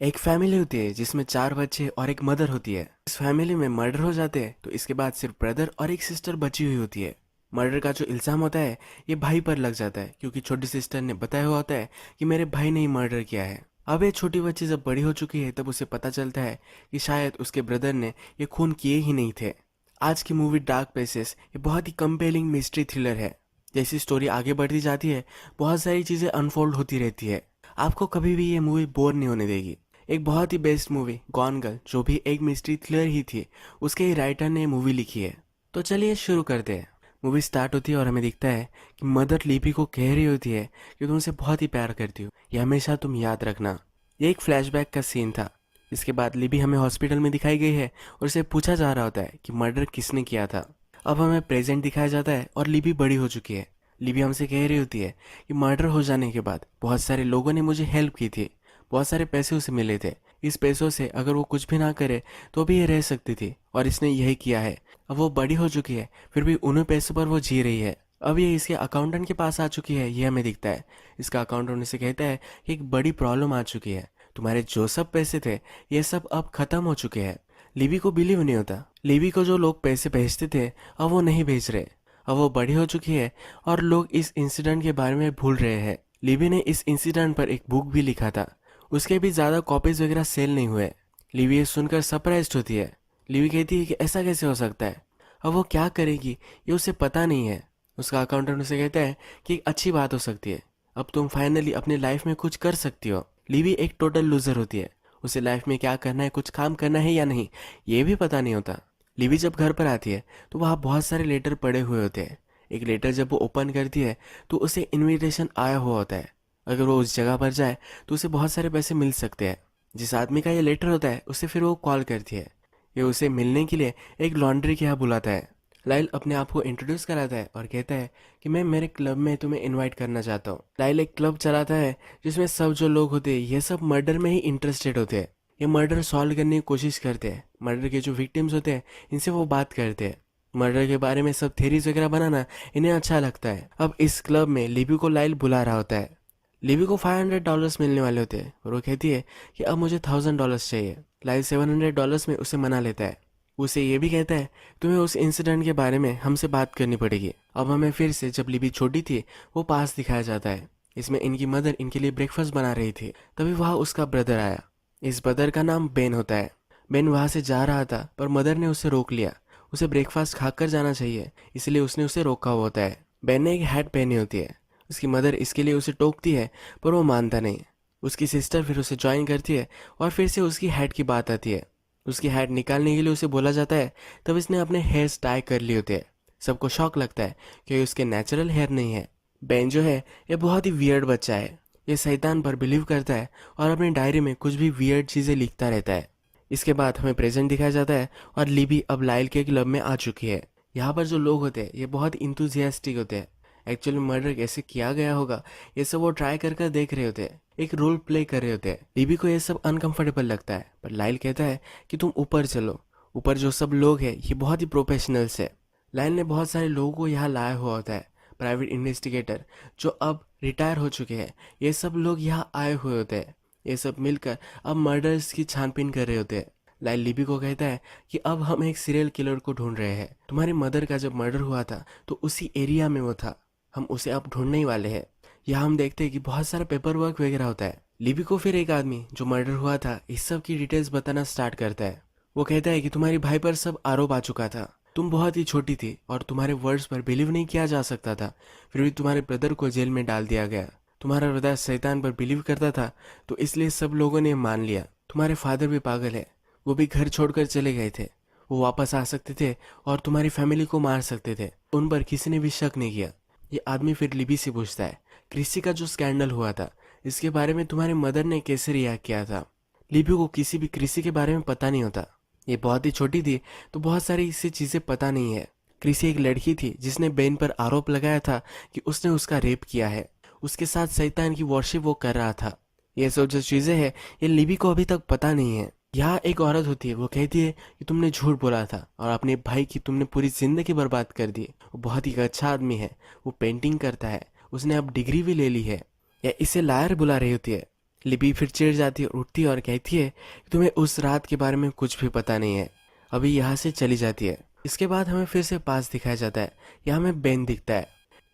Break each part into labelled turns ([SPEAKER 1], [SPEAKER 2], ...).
[SPEAKER 1] एक फैमिली होती है जिसमें 4 बच्चे और एक मदर होती है। इस फैमिली में मर्डर हो जाते हैं तो इसके बाद सिर्फ ब्रदर और एक सिस्टर बची हुई होती है। मर्डर का जो इल्जाम होता है ये भाई पर लग जाता है क्योंकि छोटी सिस्टर ने बताया हुआ होता है कि मेरे भाई ने ही मर्डर किया है। अब ये छोटी बच्ची जब बड़ी हो चुकी है तब उसे पता चलता है कि शायद उसके ब्रदर ने ये खून किए ही नहीं थे। आज की मूवी डार्क प्लेसेस ये बहुत ही कंपेलिंग मिस्ट्री थ्रिलर है। जैसी स्टोरी आगे बढ़ती जाती है बहुत सारी चीजें अनफोल्ड होती रहती है। आपको कभी भी ये मूवी बोर नहीं होने देगी। एक बहुत ही बेस्ट मूवी गॉन गर्ल जो भी एक मिस्ट्री थ्रिलर ही थी, उसके ही राइटर ने मूवी लिखी है। तो चलिए शुरू करते हैं। मूवी स्टार्ट होती है और हमें दिखता है कि मदर लिपि को कह रही होती है कि तुमसे बहुत ही प्यार करती हूँ, ये हमेशा तुम याद रखना। ये एक फ्लैशबैक का सीन था। इसके बाद लिपि हमें हॉस्पिटल में दिखाई गई है और उसे पूछा जा रहा होता है कि मर्डर किसने किया था। अब हमें प्रेजेंट दिखाया जाता है और लिपि बड़ी हो चुकी है। लिपि हमसे कह रही होती है कि मर्डर हो जाने के बाद बहुत सारे लोगों ने मुझे हेल्प की थी, बहुत सारे पैसे उसे मिले थे। इस पैसों से अगर वो कुछ भी ना करे तो भी ये रह सकती थी और इसने यही किया है। अब वो बड़ी हो चुकी है फिर भी उन्हीं पैसों पर वो जी रही है। अब ये इसके अकाउंटेंट के पास आ चुकी है, ये हमें दिखता है। इसका अकाउंटेंट उसे कहता है कि एक बड़ी प्रॉब्लम आ चुकी है, तुम्हारे जो सब पैसे थे ये सब अब खत्म हो चुके हैं। लिबी को बिलीव नहीं होता। लिबी को जो लोग पैसे भेजते थे अब वो नहीं भेज रहे। अब वो बड़ी हो चुकी है और लोग इस इंसिडेंट के बारे में भूल रहे हैं। लिबी ने इस इंसिडेंट पर एक बुक भी लिखा था, उसके भी ज़्यादा कॉपीज वगैरह सेल नहीं हुए। लिवी ये सुनकर सरप्राइज्ड होती है। लिवी कहती है कि ऐसा कैसे हो सकता है। अब वो क्या करेगी ये उसे पता नहीं है। उसका अकाउंटेंट उसे कहता है कि एक अच्छी बात हो सकती है, अब तुम फाइनली अपनी लाइफ में कुछ कर सकती हो। लिवी एक टोटल लूजर होती है। उसे लाइफ में क्या करना है, कुछ काम करना है या नहीं, ये भी पता नहीं होता। लिवी जब घर पर आती है तो वहाँ बहुत सारे लेटर पड़े हुए होते हैं। एक लेटर जब वो ओपन करती है तो उसे इनविटेशन आया हुआ होता है। अगर वो उस जगह पर जाए तो उसे बहुत सारे पैसे मिल सकते हैं। जिस आदमी का ये लेटर होता है उसे फिर वो कॉल करती है। ये उसे मिलने के लिए एक लॉन्ड्री के यहाँ बुलाता है। लाइल अपने आप को इंट्रोड्यूस कराता है और कहता है कि मैं मेरे क्लब में तुम्हें इनवाइट करना चाहता हूँ। लाइल एक क्लब चलाता है जिसमें सब जो लोग होते हैं ये सब मर्डर में ही इंटरेस्टेड होते हैं। ये मर्डर सॉल्व करने की कोशिश करते हैं। मर्डर के जो विक्टिम्स होते हैं इनसे वो बात करते हैं। मर्डर के बारे में सब थेरीज वगैरह बनाना इन्हें अच्छा लगता है। अब इस क्लब में लिबी को लाइल बुला रहा होता है। लिबी को $500 मिलने वाले होते हैं और वो कहती है कि अब मुझे $1000 चाहिए। लाइल $700 में उसे मना लेता है। उसे ये भी कहता है तुम्हें उस इंसिडेंट के बारे में हमसे बात करनी पड़ेगी। अब हमें फिर से जब लिबी छोटी थी वो पास दिखाया जाता है। इसमें इनकी मदर इनके लिए ब्रेकफास्ट बना रही थी, तभी वहाँ उसका ब्रदर आया। इस ब्रदर का नाम बेन होता है। बेन वहाँ से जा रहा था पर मदर ने उसे रोक लिया। उसे ब्रेकफास्ट खाकर जाना चाहिए इसलिए उसने उसे रोका हुआ होता है। बेन ने एक हैट पहनी होती है। उसकी मदर इसके लिए उसे टोकती है पर वो मानता नहीं। उसकी सिस्टर फिर उसे ज्वाइन करती है और फिर से उसकी हैट की बात आती है। उसकी हैट निकालने के लिए उसे बोला जाता है, तब इसने अपने हेयर्स टाई कर लिए होते हैं। सबको शौक लगता है कि उसके नेचुरल हेयर नहीं है। बेन जो है ये बहुत ही वियर्ड बच्चा है। ये शैतान पर बिलीव करता है और अपनी डायरी में कुछ भी वियर्ड चीज़ें लिखता रहता है। इसके बाद हमें प्रेजेंट दिखाया जाता है और लिबी अब लाइल के क्लब में आ चुकी है। यहाँ पर जो लोग होते हैं ये बहुत इंथुजियास्टिक होते हैं। एक्चुअली मर्डर कैसे किया गया होगा ये सब वो ट्राई कर कर देख रहे होते हैं, एक रोल प्ले कर रहे होते हैं। लिबी को ये सब अनकंफर्टेबल लगता है पर लाइल कहता है कि तुम ऊपर चलो। ऊपर जो सब लोग हैं ये बहुत ही प्रोफेशनल्स है। लाइल ने बहुत सारे लोगों को यहाँ लाया हुआ होता है। प्राइवेट इन्वेस्टिगेटर जो अब रिटायर हो चुके हैं ये सब लोग यहाँ आए हुए होते हैं। ये सब मिलकर अब मर्डर्स की छानबीन कर रहे होते हैं। लाइल लिबी को कहता है कि अब हम एक सीरियल किलर को ढूंढ रहे हैं। तुम्हारी मदर का जब मर्डर हुआ था तो उसी एरिया में वो था, हम उसे अब ढूंढने ही वाले हैं। यहाँ हम देखते हैं कि बहुत सारा पेपर वर्क वगैरह होता है। लिबी को फिर एक आदमी जो मर्डर हुआ था इस सब की डिटेल्स बताना स्टार्ट करता है। वो कहता है कि तुम्हारी भाई पर सब आरोप आ चुका था, तुम बहुत ही छोटी थी और तुम्हारे वर्ड्स पर बिलीव नहीं किया जा सकता था, फिर भी तुम्हारे ब्रदर को जेल में डाल दिया गया। तुम्हारा ब्रदर शैतान पर बिलीव करता था तो इसलिए सब लोगों ने मान लिया। तुम्हारे फादर भी पागल है, वो भी घर छोड़कर चले गए थे। वो वापस आ सकते थे और तुम्हारी फैमिली को मार सकते थे, उन पर किसी ने भी शक नहीं किया। ये आदमी फिर लिबी से पूछता है क्रिसी का जो स्कैंडल हुआ था इसके बारे में तुम्हारे मदर ने कैसे रिएक्ट किया था। लिबी को किसी भी क्रिसी के बारे में पता नहीं होता। ये बहुत ही छोटी थी तो बहुत सारी इससे चीजें पता नहीं है। क्रिसी एक लड़की थी जिसने बेन पर आरोप लगाया था कि उसने उसका रेप किया है। उसके साथ शैतान की वर्शिप वो कर रहा था। ये सब जो चीजें हैं ये लिबी को अभी तक पता नहीं है। यहाँ एक औरत होती है, वो कहती है कि तुमने झूठ बोला था और अपने भाई की तुमने पूरी जिंदगी बर्बाद कर दी। वो बहुत ही अच्छा आदमी है, वो पेंटिंग करता है, उसने अब डिग्री भी ले ली है। या इसे लायर बुला रही होती है। लिबी फिर चिढ़ जाती है, उठती है और कहती है कि तुम्हें उस रात के बारे में कुछ भी पता नहीं है, अभी यहाँ से चली जाती है। इसके बाद हमें फिर से पास दिखाया जाता है। यहाँ हमें बेन दिखता है।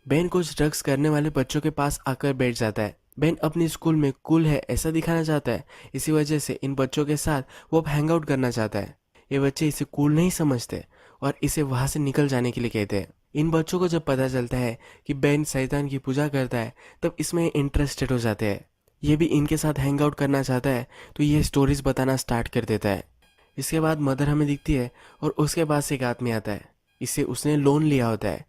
[SPEAKER 1] बेन कुछ ड्रग्स करने वाले बच्चों के पास आकर बैठ जाता है। बेन अपनी स्कूल में कूल है ऐसा दिखाना चाहता है, इसी वजह से इन बच्चों के साथ वो अब हैंग आउट करना चाहता है। ये बच्चे इसे कूल नहीं समझते और इसे वहां से निकल जाने के लिए कहते हैं। इन बच्चों को जब पता चलता है कि बेन शैतान की पूजा करता है, तब इसमें इंटरेस्टेड हो जाते हैं। ये भी इनके साथ हैंग आउट करना चाहता है, तो ये स्टोरीज बताना स्टार्ट कर देता है। इसके बाद मदर हमें दिखती है और उसके पास एक आदमी आता है। इससे उसने लोन लिया होता है।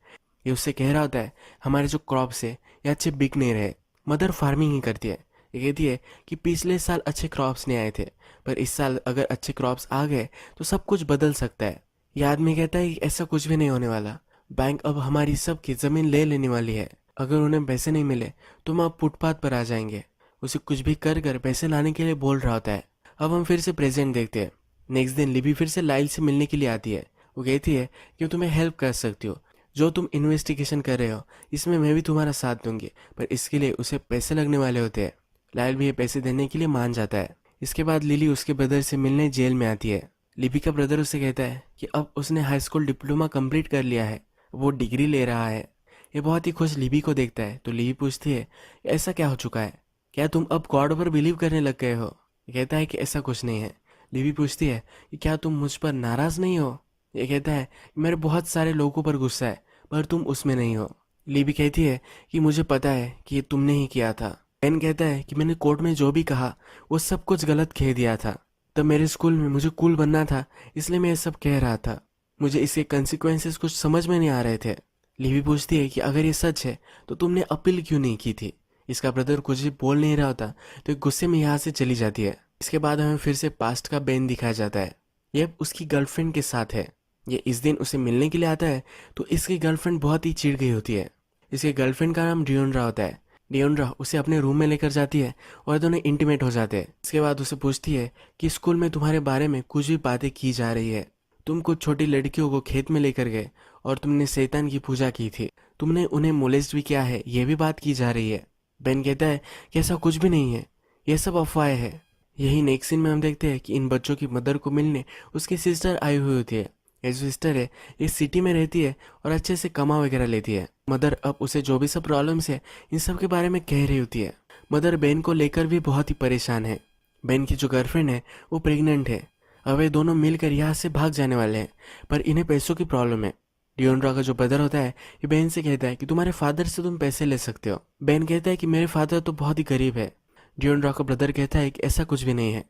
[SPEAKER 1] ये उससे कह रहा होता है हमारे जो क्रॉप्स है ये अच्छे बिक नहीं रहे। मदर फार्मिंग ही करती है। ये कहती है कि पिछले साल अच्छे क्रॉप्स नहीं आए थे, पर इस साल अगर अच्छे क्रॉप्स आ गए तो सब कुछ बदल सकता है। यह आदमी कहता है कि ऐसा कुछ भी नहीं होने वाला। बैंक अब हमारी सबकी ज़मीन ले लेने वाली है। अगर उन्हें पैसे नहीं मिले तो हम अब फुटपाथ पर आ जाएंगे। उसे कुछ भी कर कर पैसे लाने के लिए बोल रहा होता है। अब हम फिर से प्रेजेंट देखते हैं। नेक्स्ट दिन लिबी फिर से लाइल से मिलने के लिए आती है। वो कहती है कि तुम्हें हेल्प कर सकती हो, जो तुम इन्वेस्टिगेशन कर रहे हो इसमें मैं भी तुम्हारा साथ दूंगी, पर इसके लिए उसे पैसे लगने वाले होते हैं। लाइल भी ये पैसे देने के लिए मान जाता है। इसके बाद लिली उसके ब्रदर से मिलने जेल में आती है। लिबी का ब्रदर उसे कहता है कि अब उसने हाई स्कूल डिप्लोमा कंप्लीट कर लिया है, वो डिग्री ले रहा है। ये बहुत ही खुश लिबी को देखता है, तो लिबी पूछती है ऐसा क्या हो चुका है, क्या तुम अब गॉड पर बिलीव करने लग गए हो। ये कहता है कि ऐसा कुछ नहीं है। लिबी पूछती है कि क्या तुम मुझ पर नाराज नहीं हो। ये कहता है कि मेरे बहुत सारे लोगों पर गुस्सा है, पर तुम उसमें नहीं हो। लिबी कहती है कि मुझे पता है कि ये तुमने ही किया था। बेन कहता है कि मैंने कोर्ट में जो भी कहा वो सब कुछ गलत कह दिया था। तब मेरे स्कूल में मुझे कूल बनना था, इसलिए मैं ये सब कह रहा था। मुझे इसके कंसिक्वेंसेस कुछ समझ में नहीं आ रहे थे। लिबी पूछती है कि अगर ये सच है तो तुमने अपील क्यों नहीं की थी। इसका ब्रदर कुछ भी बोल नहीं रहा होता, तो गुस्से में यहाँ से चली जाती है। इसके बाद हमें फिर से पास्ट का बेन दिखाया जाता है। ये अब उसकी गर्लफ्रेंड के साथ है। ये इस दिन उसे मिलने के लिए आता है, तो इसकी गर्लफ्रेंड बहुत ही चिढ़ गई होती है। इसके गर्लफ्रेंड का नाम डियोन्ड्रा होता है। डियोन्ड्रा उसे अपने रूम में लेकर जाती है और दोनों इंटीमेट हो जाते हैं। इसके बाद उसे पूछती है कि स्कूल में तुम्हारे बारे में कुछ भी बातें की जा रही है। तुम कुछ छोटी लड़कियों को खेत में लेकर गए और तुमने शैतान की पूजा की थी। तुमने उन्हें मोलेस्ट भी किया है, ये भी बात की जा रही है। बेन कहता है कि ऐसा कुछ भी नहीं है, यह सब अफवाह है। यही नेक्स्ट सीन में हम देखते हैं कि इन बच्चों की मदर को मिलने उसकी सिस्टर आई हुई होती है। ये जो सिस्टर है ये सिटी में रहती है और अच्छे से कमा वगैरह लेती है। मदर अब उसे जो भी सब प्रॉब्लम्स है इन सब के बारे में कह रही होती है। मदर बेन को लेकर भी बहुत ही परेशान है। बेन की जो गर्लफ्रेंड है वो प्रेग्नेंट है। अब ये दोनों मिलकर यहाँ से भाग जाने वाले हैं, पर इन्हें पैसों की प्रॉब्लम है। डियोन्ड्रा का जो ब्रदर होता है ये बेन से कहता है कि तुम्हारे फादर से तुम पैसे ले सकते हो। बेन कहता है कि मेरे फादर तो बहुत ही गरीब है। डियोन्ड्रा का ब्रदर कहता है कि ऐसा कुछ भी नहीं है,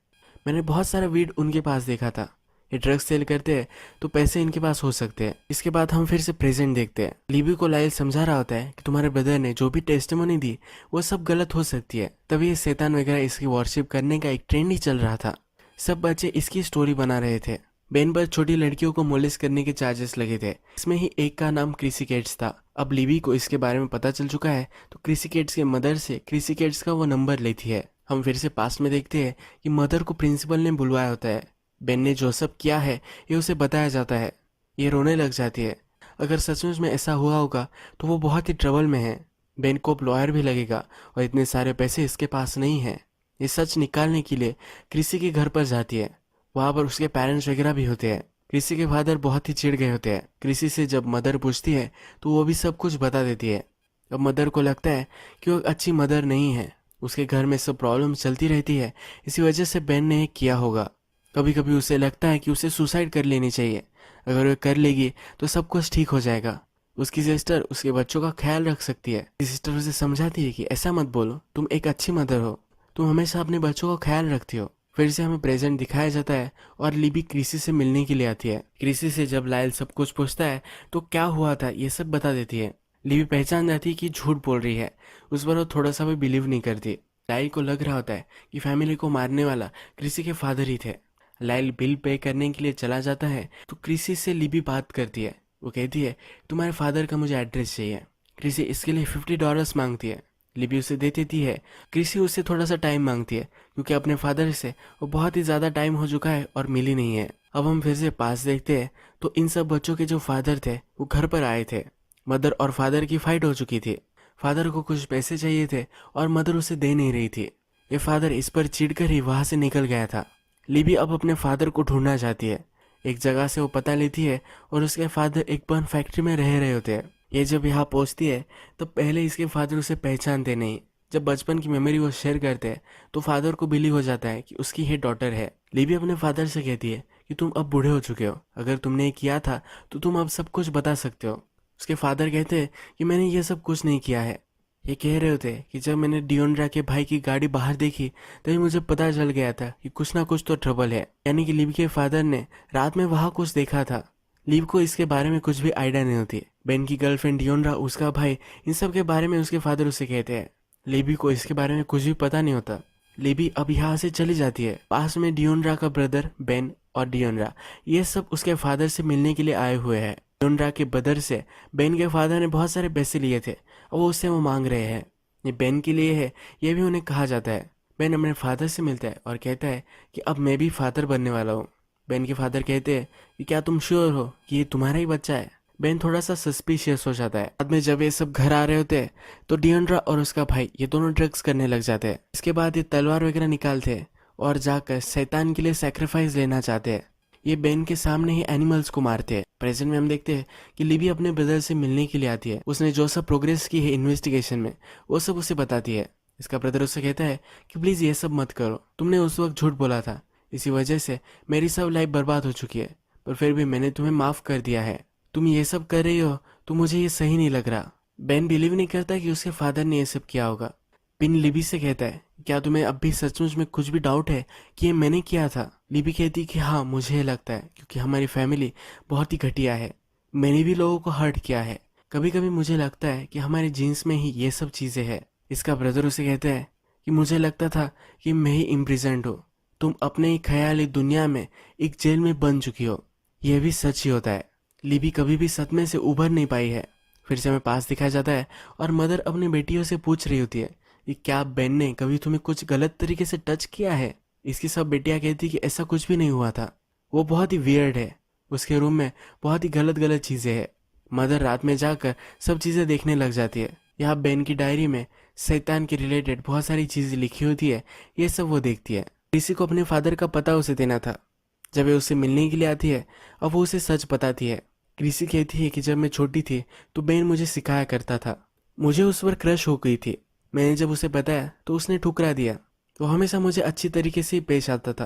[SPEAKER 1] मैंने बहुत सारा वीड उनके पास देखा था। ये ड्रग्स सेल करते हैं तो पैसे इनके पास हो सकते हैं। इसके बाद हम फिर से प्रेजेंट देखते हैं। लिबी को लाइल समझा रहा होता है कि तुम्हारे ब्रदर ने जो भी टेस्टिमोनी दी वो सब गलत हो सकती है। तभी ये शैतान वगैरह इसकी वर्शिप करने का एक ट्रेंड ही चल रहा था। सब बच्चे इसकी स्टोरी बना रहे थे। बेन पर छोटी लड़कियों को मोलेस्ट करने के चार्जेस लगे थे। इसमें ही एक का नाम क्रिसी केट्स था। अब लिबी को इसके बारे में पता चल चुका है, तो क्रिसी केट्स के मदर से क्रिसी केट्स का वो नंबर लेती है। हम फिर से पास्ट में देखते हैं कि मदर को प्रिंसिपल ने बुलवाया होता है। बेन ने जो सब किया है ये उसे बताया जाता है। ये रोने लग जाती है। अगर सचमुच में ऐसा हुआ होगा तो वो बहुत ही ट्रबल में है। बेन को अब लॉयर भी लगेगा और इतने सारे पैसे इसके पास नहीं है। ये सच निकालने के लिए क्रिसी के घर पर जाती है। वहाँ पर उसके पेरेंट्स वगैरह भी होते हैं। क्रिसी के फादर बहुत ही चिढ़ गए होते हैं। क्रिसी से जब मदर पूछती है तो वो भी सब कुछ बता देती है। अब मदर को लगता है कि वो अच्छी मदर नहीं है। उसके घर में सब प्रॉब्लम चलती रहती है, इसी वजह से बेन ने किया होगा। कभी कभी उसे लगता है कि उसे सुसाइड कर लेनी चाहिए। अगर वो कर लेगी तो सब कुछ ठीक हो जाएगा। उसकी सिस्टर उसके बच्चों का ख्याल रख सकती है। सिस्टर उसे समझाती है कि ऐसा मत बोलो, तुम एक अच्छी मदर हो, तुम हमेशा अपने बच्चों का ख्याल रखती हो। फिर से हमें प्रेजेंट दिखाया जाता है और लिबी क्रिसी से मिलने के लिए आती है। क्रिसी से जब लाइल सब कुछ पूछता है तो क्या हुआ था ये सब बता देती है। लिबी पहचान जाती है कि झूठ बोल रही है। उस पर वो थोड़ा सा भी बिलीव नहीं करती। लाइल को लग रहा होता है कि फैमिली को मारने वाला क्रिसी के फादर ही थे। लाइल बिल पे करने के लिए चला जाता है तो क्रिसी से लिबी बात करती है। वो कहती है तुम्हारे फादर का मुझे एड्रेस चाहिए। क्रिसी इसके लिए $50 मांगती है। लिबी उसे दे देती है। क्रिसी उससे थोड़ा सा टाइम मांगती है क्योंकि अपने फादर से वो बहुत ही ज़्यादा टाइम हो चुका है और मिली नहीं है। अब हम फिर से पास देखते हैं तो इन सब बच्चों के जो फादर थे वो घर पर आए थे। मदर और फादर की फाइट हो चुकी थी। फादर को कुछ पैसे चाहिए थे और मदर उसे दे नहीं रही थी। ये फादर इस पर चिढ़कर ही वहां से निकल गया था। लिबी अब अपने फादर को ढूंढना चाहती है। एक जगह से वो पता लेती है और उसके फादर एक बर्न फैक्ट्री में रह रहे होते हैं। ये जब यहाँ पहुंचती है तो पहले इसके फादर उसे पहचानते नहीं। जब बचपन की मेमोरी वो शेयर करते हैं तो फादर को बिलीव हो जाता है कि उसकी ही डॉटर है। लिबी अपने फादर से कहती है कि तुम अब बूढ़े हो चुके हो, अगर तुमने ये किया था तो तुम अब सब कुछ बता सकते हो। उसके फादर कहते हैं कि मैंने ये सब कुछ नहीं किया है। ये कह रहे होते कि जब मैंने डियोन्ड्रा के भाई की गाड़ी बाहर देखी तभी मुझे पता चल गया था कि कुछ ना कुछ तो ट्रबल है। यानी कि लिब के फादर ने रात में वहां कुछ देखा था। लिब को इसके बारे में कुछ भी आइडिया नहीं होती। बेन की गर्लफ्रेंड डियोन्ड्रा, उसका भाई, इन सब के बारे में उसके फादर उसे कहते हैं। लिबी को इसके बारे में कुछ भी पता नहीं होता। लिबी अब यहाँ से चली जाती है। पास में डियोन्ड्रा का ब्रदर बेन और डियोन्ड्रा, ये सब उसके फादर से मिलने के लिए आए हुए हैं। डियोन्ड्रा के ब्रदर से बेन के फादर ने बहुत सारे पैसे लिए थे और वो उससे मांग रहे हैं। ये बेन के लिए है, ये भी उन्हें कहा जाता है। बेन अपने फादर से मिलता है और कहता है कि अब मैं भी फादर बनने वाला हूँ। बेन के फादर कहते हैं कि क्या तुम श्योर हो कि ये तुम्हारा ही बच्चा है? बेन थोड़ा सा सस्पिशियस हो जाता है। बाद में जब ये सब घर आ रहे होते हैं तो डियोन्ड्रा और उसका भाई ये दोनों ड्रग्स करने लग जाते हैं। इसके बाद ये तलवार वगैरह निकालते हैं और जाकर शैतान के लिए सैक्रिफाइस लेना चाहते हैं। ये बेन के सामने ही एनिमल्स को मारते हैं। प्रेजेंट में हम देखते हैं कि लिबी अपने ब्रदर से मिलने के लिए आती है। उसने जो सब प्रोग्रेस की है इन्वेस्टिगेशन में वो सब उसे बताती है। इसका ब्रदर उससे कहता है कि प्लीज ये सब मत करो, तुमने उस वक्त झूठ बोला था, इसी वजह से मेरी सब लाइफ बर्बाद हो चुकी है, पर फिर भी मैंने तुम्हें माफ कर दिया है। तुम ये सब कर रही हो तो मुझे ये सही नहीं लग रहा। बेन बिलीव नहीं करता कि उसके फादर ने ये सब किया होगा। पिन लिबी से कहता है क्या तुम्हें अब भी सचमुच में कुछ भी डाउट है कि ये मैंने किया था? लिबी कहती कि हाँ मुझे लगता है, क्योंकि हमारी फैमिली बहुत ही घटिया है, मैंने भी लोगों को हर्ट किया है। कभी कभी मुझे लगता है कि हमारे जीन्स में ही ये सब चीजें हैं। इसका ब्रदर उसे कहता है कि मुझे लगता था कि मैं ही इम्प्रिजेंट हूँ, तुम अपने ही ख्याली दुनिया में एक जेल में बन चुकी हो। यह भी सच ही होता है। लिबी कभी भी सदमे से उभर नहीं पाई है। फिर से हमें पास दिखाया जाता है और मदर अपनी बेटियों से पूछ रही होती है कि क्या बेन ने कभी तुम्हें कुछ गलत तरीके से टच किया है? इसकी सब बेटियां कहती कि ऐसा कुछ भी नहीं हुआ था, वो बहुत ही वियर्ड है, उसके रूम में बहुत ही गलत गलत चीजें हैं। मदर रात में जाकर सब चीजें देखने लग जाती है। यहाँ बेन की डायरी में शैतान के रिलेटेड बहुत सारी चीजें लिखी होती है, ये सब वो देखती है। किसी को अपने फादर का पता उसे देना था। जब ये उससे मिलने के लिए आती है अब वो उसे सच बताती है। क्रिसी कहती है कि जब मैं छोटी थी तो बेन मुझे सिखाया करता था, मुझे उस पर क्रश हो गई थी। मैंने जब उसे बताया तो उसने ठुकरा दिया। वो हमेशा मुझे अच्छी तरीके से ही पेश आता था,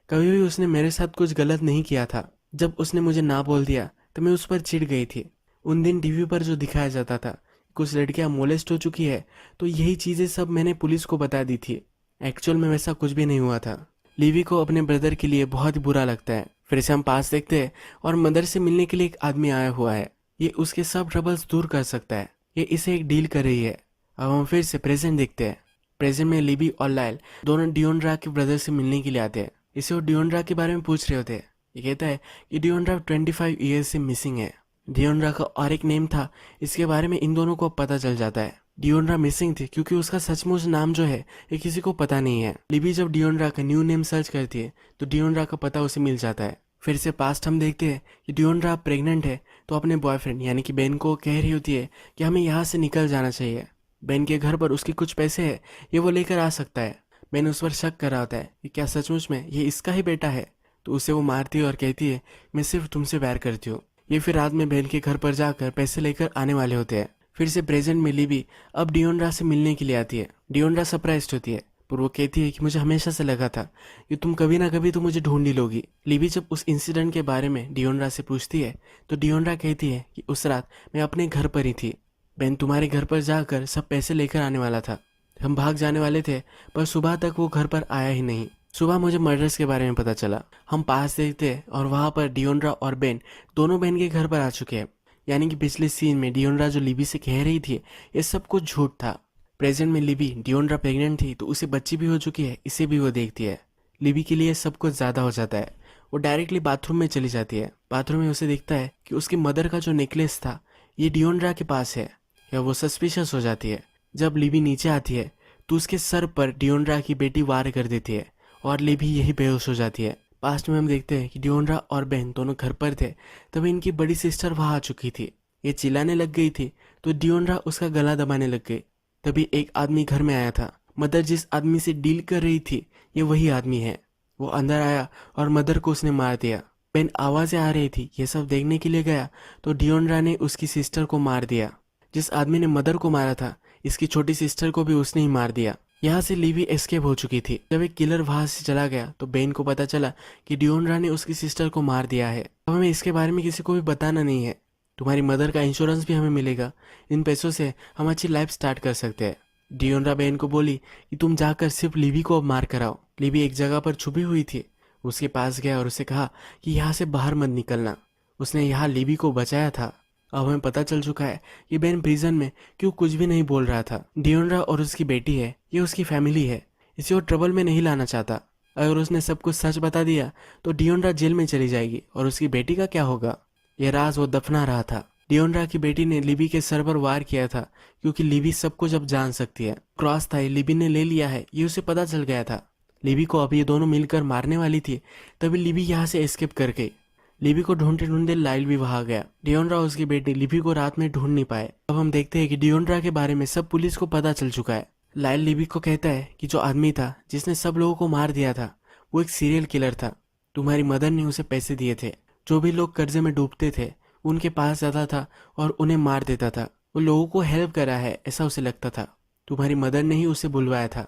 [SPEAKER 1] कभी भी उसने मेरे साथ कुछ गलत नहीं किया था। जब उसने मुझे ना बोल दिया तो मैं उस पर चिढ़ गई थी। उन दिन टीवी पर जो दिखाया जाता था कुछ लड़कियां मोलेस्ट हो चुकी है, तो यही चीजें सब मैंने पुलिस को बता दी थी। एक्चुअल में वैसा कुछ भी नहीं हुआ था। लिवी को अपने ब्रदर के लिए बहुत बुरा लगता है। फिर से हम पास देखते हैं और मदर से मिलने के लिए एक आदमी आया हुआ है। ये उसके सब ट्रबल्स दूर कर सकता है। ये इसे एक डील कर रही है। अब हम फिर से प्रेजेंट देखते हैं। प्रेजेंट में लिबी और लायल दोनों डियोन्ड्रा के ब्रदर से मिलने के लिए आते हैं। इसे वो डियोन्ड्रा के बारे में पूछ रहे होते हैं। ये कहता है कि डियोन्ड्रा 25 ईयर्स से मिसिंग है। डियोन्ड्रा का और एक नेम था, इसके बारे में इन दोनों को पता चल जाता है। डियोन्ड्रा मिसिंग थी क्योंकि उसका सचमुच नाम जो है ये किसी को पता नहीं है। लिबी जब डियोन्ड्रा का न्यू नेम सर्च करती है तो डियोन्ड्रा का पता उसे मिल जाता है। फिर से पास्ट हम देखते हैं कि डियोन्ड्रा प्रेग्नेंट है तो अपने बॉयफ्रेंड यानी कि बेन को कह रही होती है कि हमें यहाँ से निकल जाना चाहिए। बेन के घर पर उसके कुछ पैसे है, ये वो लेकर आ सकता है। बेन उस पर शक कर रहा होता है कि क्या सचमुच में ये इसका ही बेटा है, तो उसे वो मारती है और कहती है मैं सिर्फ तुमसे प्यार करती हूँ। ये फिर रात में बेन के घर पर जाकर पैसे लेकर आने वाले होते हैं। फिर से प्रेजेंट में लिबी अब डियोन्ड्रा से मिलने के लिए आती है। डियोन्ड्रा सरप्राइज होती है, पर वो कहती है कि मुझे हमेशा से लगा था कि तुम कभी ना कभी तो मुझे ढूंढ ही लोगी। लिबी जब उस इंसिडेंट के बारे में डियोन्ड्रा से पूछती है तो डियोन्ड्रा कहती है कि उस रात मैं अपने घर पर ही थी। बेन तुम्हारे घर पर जाकर सब पैसे लेकर आने वाला था, हम भाग जाने वाले थे, पर सुबह तक वो घर पर आया ही नहीं। सुबह मुझे मर्डर्स के बारे में पता चला। हम पास देखते हैं और वहां पर डियोन्ड्रा और बेन दोनों बेन के घर पर आ चुके हैं। यानी कि पिछले सीन में डियोन्ड्रा जो लिबी से कह रही थी ये सब कुछ झूठ था। प्रेजेंट में लिबी डियोन्ड्रा प्रेग्नेंट थी तो उसे बच्ची भी हो चुकी है, इसे भी वो देखती है। लिबी के लिए सब कुछ ज्यादा हो जाता है। वो डायरेक्टली बाथरूम में चली जाती है। बाथरूम में उसे दिखता है कि उसकी मदर का जो नेकलेस था ये डियोन्ड्रा के पास है, या वो सस्पिशियस हो जाती है। जब लिबी नीचे आती है तो उसके सर पर डियोन्ड्रा की बेटी वार कर देती है और लिबी यही बेहोश हो जाती है। पास्ट में हम देखते हैं कि डियोन्ड्रा और बहन दोनों घर पर थे, तभी इनकी बड़ी सिस्टर वहां आ चुकी थी। ये चिल्लाने लग गई थी तो डियोन्ड्रा उसका गला दबाने लग गई। तभी एक आदमी घर में आया था, मदर जिस आदमी से डील कर रही थी ये वही आदमी है। वो अंदर आया और मदर को उसने मार दिया। बेन आवाजें आ रही थी, ये सब देखने के लिए गया तो डियोंड्रा ने उसकी सिस्टर को मार दिया। जिस आदमी ने मदर को मारा था इसकी छोटी सिस्टर को भी उसने ही मार दिया। यहाँ से लिवी एस्केप हो चुकी थी। जब एक किलर वहां से चला गया तो बेन को पता चला कि डियोंड्रा ने उसकी सिस्टर को मार दिया है। अब हमें इसके बारे में किसी को भी बताना नहीं है। तुम्हारी मदर का इंश्योरेंस भी हमें मिलेगा, इन पैसों से हम अच्छी लाइफ स्टार्ट कर सकते हैं। डियोंड्रा बेन को बोली कि तुम जाकर सिर्फ लिवी को अब मार कर आओ। लिवी एक जगह पर छुपी हुई थी, उसके पास गया और उसे कहा कि यहाँ से बाहर मत निकलना। उसने यहाँ लिवी को बचाया था। अब हमें पता चल चुका है कि बेन प्रिजन में क्यों कुछ भी नहीं बोल रहा था। डियोंड्रा और उसकी बेटी है, ये उसकी फैमिली है, इसे वो ट्रबल में नहीं लाना चाहता। अगर उसने सब कुछ सच बता दिया तो डियोंड्रा जेल में चली जाएगी और उसकी बेटी का क्या होगा, यह राज वो दफना रहा था। डियोंड्रा की बेटी ने लिबी के सर पर वार किया था क्योंकि लिबी सब कुछ अब जान सकती है। क्रॉस था ये लिबी ने ले लिया है, ये उसे पता चल गया था। लिबी को अब ये दोनों मिलकर मारने वाली थी, तभी लिबी यहाँ से एस्केप कर गई। लिबी को ढूंढते ढूंढते लाइल भी वहां गया। डियोंड्रा और उसकी बेटी लिबी को रात में ढूंढ नहीं पाए। अब हम देखते हैं कि डियोंड्रा के बारे में सब पुलिस को पता चल चुका है। लाइल लिबी को कहता है कि जो आदमी था जिसने सब लोगों को मार दिया था वो एक सीरियल किलर था। तुम्हारी मदर ने उसे पैसे दिए थे। जो भी लोग कर्जे में डूबते थे उनके पास जाता था और उन्हें मार देता था। वो लोगों को हेल्प करा है ऐसा उसे लगता था। तुम्हारी मदर ने ही उसे बुलवाया था।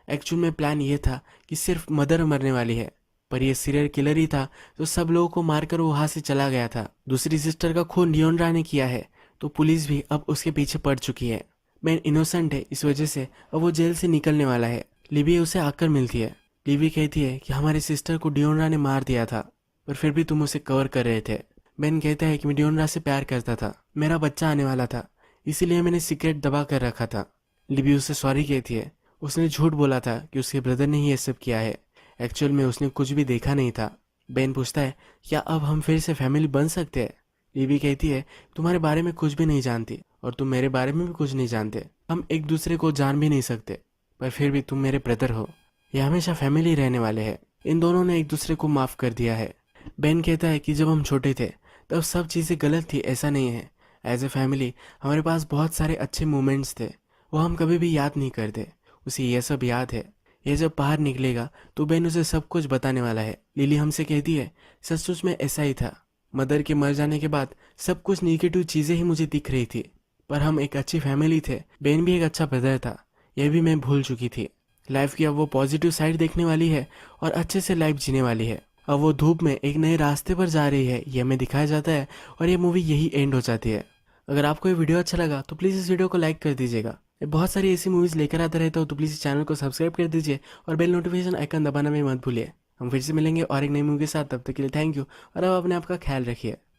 [SPEAKER 1] एक्चुअल में प्लान ये था कि सिर्फ मदर मरने वाली है, पर ये सीरियल किलर ही था जो सब लोगों को मारकर वहां से चला गया था। दूसरी सिस्टर का खून डियोंड्रा ने किया है तो पुलिस भी अब उसके पीछे पड़ चुकी है। मैन इनोसेंट है, इस वजह से अब वो जेल से निकलने वाला है। लिबी उसे आकर मिलती है। लिबी कहती है कि हमारे सिस्टर को डियोंड्रा ने मार दिया था पर फिर भी तुम उसे कवर कर रहे थे। बेन कहता है कि मैं डियोंड्रा से प्यार करता था, मेरा बच्चा आने वाला था, इसीलिए मैंने सिगरेट दबा कर रखा था। लिबी उसे सॉरी कहती है। उसने झूठ बोला था कि उसके ब्रदर ने ही ये सब किया है, एक्चुअल में उसने कुछ भी देखा नहीं था। बेन पूछता है क्या अब हम फिर से फैमिली बन सकते हैं। लिबी कहती है तुम्हारे बारे में कुछ भी नहीं जानती और तुम मेरे बारे में भी कुछ नहीं जानते। हम एक दूसरे को जान भी नहीं सकते पर फिर भी तुम मेरे ब्रदर हो, ये हमेशा फैमिली रहने वाले हैं। इन दोनों ने एक दूसरे को माफ कर दिया है। बेन कहता है कि जब हम छोटे थे तब सब चीज़ें गलत थी, ऐसा नहीं है। एज ए फैमिली हमारे पास बहुत सारे अच्छे मोमेंट्स थे, वो हम कभी भी याद नहीं करते। उसे यह सब याद है। ये जब बाहर निकलेगा तो बेन उसे सब कुछ बताने वाला है। लिली हमसे कहती है सचमुच में ऐसा ही था। मदर के मर जाने के बाद सब कुछ निगेटिव चीज़ें ही मुझे दिख रही थी, पर हम एक अच्छी फैमिली थे। बेन भी एक अच्छा ब्रदर था, यह भी मैं भूल चुकी थी। लाइफ की अब वो पॉजिटिव साइड देखने वाली है और अच्छे से लाइफ जीने वाली है। अब वो धूप में एक नए रास्ते पर जा रही है, यह हमें दिखाया जाता है और ये मूवी यही एंड हो जाती है। अगर आपको ये वीडियो अच्छा लगा तो प्लीज़ इस वीडियो को लाइक कर दीजिएगा। मैं बहुत सारी ऐसी मूवीज़ लेकर आता रहता हूँ तो प्लीज़ इस चैनल को सब्सक्राइब कर दीजिए और बेल नोटिफिकेशन आइकन दबाना भी मत भूलिए। हम फिर से मिलेंगे और एक नई मूवी के साथ, तब तक के लिए थैंक यू और अब अपने आप का ख्याल रखिए।